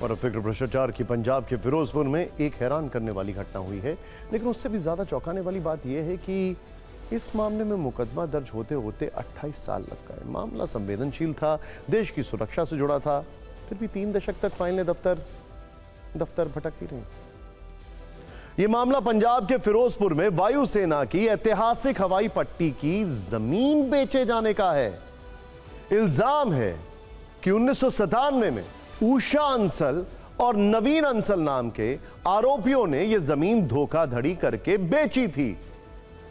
और फिक्र भ्रष्टाचार की पंजाब के फिरोजपुर में एक हैरान करने वाली घटना हुई है, लेकिन उससे भी ज्यादा चौंकाने वाली बात यह है कि इस मामले में मुकदमा दर्ज होते होते 28 साल लग गए। मामला संवेदनशील था, देश की सुरक्षा से जुड़ा था, फिर भी 3 दशक तक फाइलें दफ्तर भटकती रही। यह मामला पंजाब के फिरोजपुर में वायुसेना की ऐतिहासिक हवाई पट्टी की जमीन बेचे जाने का है। इल्जाम है कि 1997 में ऊषा अंसल और नवीन अंसल नाम के आरोपियों ने यह जमीन धोखाधड़ी करके बेची थी।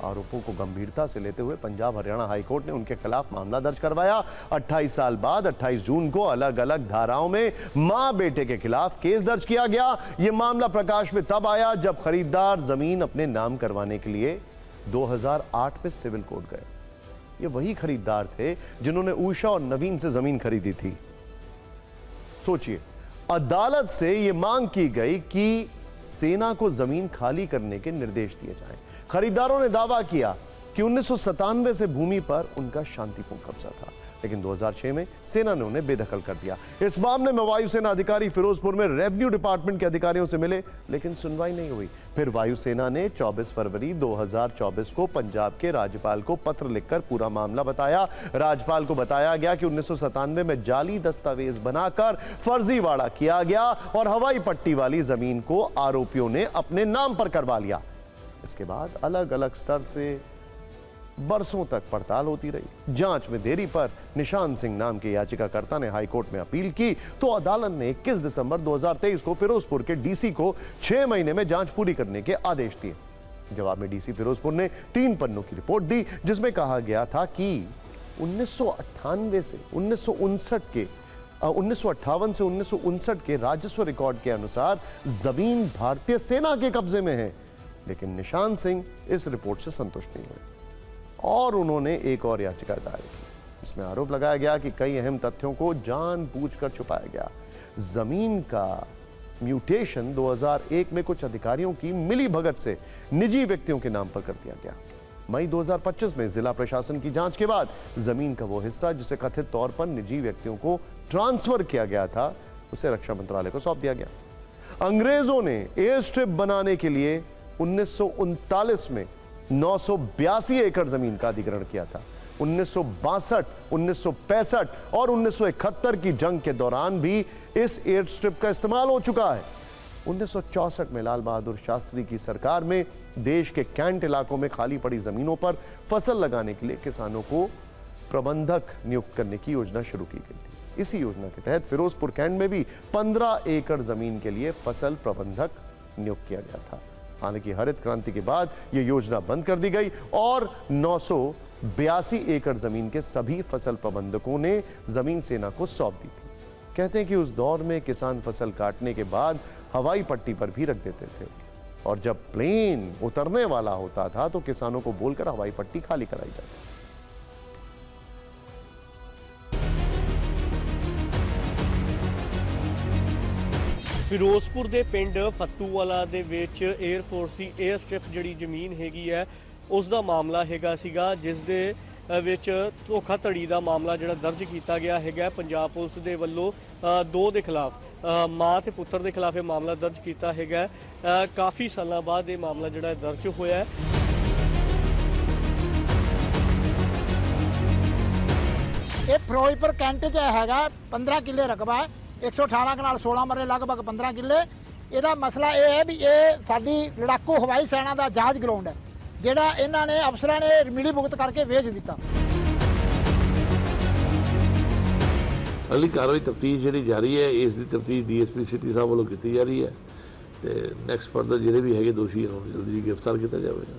आरोपों को गंभीरता से लेते हुए पंजाब हरियाणा हाईकोर्ट ने उनके खिलाफ मामला दर्ज करवाया। 28 साल बाद 28 जून को अलग अलग धाराओं में मां बेटे के खिलाफ केस दर्ज किया गया। यह मामला प्रकाश में तब आया जब खरीदार जमीन अपने नाम करवाने के लिए 2008 में सिविल कोर्ट गए। ये वही खरीदार थे जिन्होंने ऊषा और नवीन से जमीन खरीदी थी। सोचिए, अदालत से यह मांग की गई कि सेना को जमीन खाली करने के निर्देश दिए जाएं। खरीदारों ने दावा किया कि 1997 से भूमि पर उनका शांतिपूर्ण कब्जा था, लेकिन 2006 में सेना ने उन्हें बेदखल कर दिया। इस मामले में वायुसेना अधिकारी फिरोजपुर में रेवेन्यू डिपार्टमेंट के अधिकारियों से मिले, लेकिन सुनवाई नहीं हुई। फिर वायुसेना ने 24 फरवरी 2024 को पंजाब के राज्यपाल को पत्र लिखकर पूरा मामला बताया। राज्यपाल को बताया गया कि 1997 में जाली दस्तावेज बनाकर फर्जीवाड़ा किया गया और हवाई पट्टी वाली जमीन को आरोपियों ने अपने नाम पर करवा लिया। इसके बाद अलग अलग स्तर से बरसों तक पड़ताल होती रही। जांच में देरी पर निशांत सिंह नाम के याचिकाकर्ता ने हाईकोर्ट में अपील की, तो अदालत ने 21 दिसंबर 2023 को फिरोजपुर के डीसी को 6 महीने में जांच पूरी करने के आदेश दिए। जवाब में डीसी फिरोजपुर ने 3 पन्नों की रिपोर्ट दी, जिसमें कहा गया था कि 1958 से 1959 के राजस्व रिकॉर्ड के अनुसार जमीन भारतीय सेना के कब्जे में है। लेकिन निशांत सिंह इस रिपोर्ट से संतुष्ट नहीं हुए और उन्होंने एक और याचिका दायर की। इसमें आरोप लगाया गया कि कई अहम तथ्यों को जानबूझकर छुपाया गया। जमीन का म्यूटेशन 2001 में कुछ अधिकारियों की मिलीभगत से निजी व्यक्तियों के नाम पर कर दिया गया। मई 2025 में जिला प्रशासन की जांच के बाद जमीन का वो हिस्सा जिसे कथित तौर पर निजी व्यक्तियों को ट्रांसफर किया गया था, उसे रक्षा मंत्रालय को सौंप दिया गया। अंग्रेजों ने एयर स्ट्रिप बनाने के लिए 1939 में 982 एकड़ जमीन का अधिग्रहण किया था। 1962, 1965 और 1971 की जंग के दौरान भी इस एयर स्ट्रिप का इस्तेमाल हो चुका है। 1964 में लाल बहादुर शास्त्री की सरकार में देश के कैंट इलाकों में खाली पड़ी जमीनों पर फसल लगाने के लिए किसानों को प्रबंधक नियुक्त करने की योजना शुरू की गई थी। इसी योजना के तहत फिरोजपुर कैंट में भी 15 एकड़ जमीन के लिए फसल प्रबंधक नियुक्त किया गया था। हालांकि हरित क्रांति के बाद यह योजना बंद कर दी गई और 982 एकड़ जमीन के सभी फसल प्रबंधकों ने जमीन सेना को सौंप दी थी। कहते हैं कि उस दौर में किसान फसल काटने के बाद हवाई पट्टी पर भी रख देते थे और जब प्लेन उतरने वाला होता था तो किसानों को बोलकर हवाई पट्टी खाली कराई जाती। फिरोजपुर के पिंड फत्तूवाला दे विच एयरफोर्स की एयर स्ट्रिप जिहड़ी जमीन हैगी है उसका मामला हैगा सीगा, जिस दे विच धोखाधड़ी का मामला जिहड़ा दर्ज किया गया है। पंजाब पुलिस के वल्लों 2 के खिलाफ माँ ते पुत्र के खिलाफ यह मामला दर्ज किया है। काफ़ी सालों बाद ये मामला जिहड़ा दर्ज होया है। ये फिरोजपुर कैंट च हैगा 15 किले रकबा है, 118 कनाल 16 मरले लगभग 15 किले। ਇਹਦਾ ਮਸਲਾ ਇਹ ਹੈ ਵੀ ਇਹ ਸਾਡੀ ਲੜਾਕੂ ਹਵਾਈ ਸੈਨਾ ਦਾ ਜਹਾਜ਼ ਗਰਾਊਂਡ ਹੈ ਜਿਹੜਾ ਇਹਨਾਂ ਨੇ ਅਫਸਰਾਂ ਨੇ ਮਿਲੀ ਭੁਗਤ ਕਰਕੇ ਵੇਚ ਦਿੱਤਾ। ਅਗਲੀ ਕਾਰਵਾਈ ਤਫਤੀਸ਼ ਜਿਹੜੀ ਜਾਰੀ ਹੈ, ਇਸ ਦੀ ਤਫਤੀਸ਼ ਡੀਐਸਪੀ ਸਿਟੀ ਸਾਹਿਬ ਵੱਲੋਂ ਕੀਤੀ ਜਾ ਰਹੀ ਹੈ ਤੇ ਨੈਕਸਟ ਫਰਦਰ ਜਿਹੜੇ ਵੀ ਹੈਗੇ ਦੋਸ਼ੀ ਉਹਨਾਂ ਨੂੰ ਜਲਦੀ ਗ੍ਰਿਫਤਾਰ ਕੀਤਾ ਜਾਵੇਗਾ।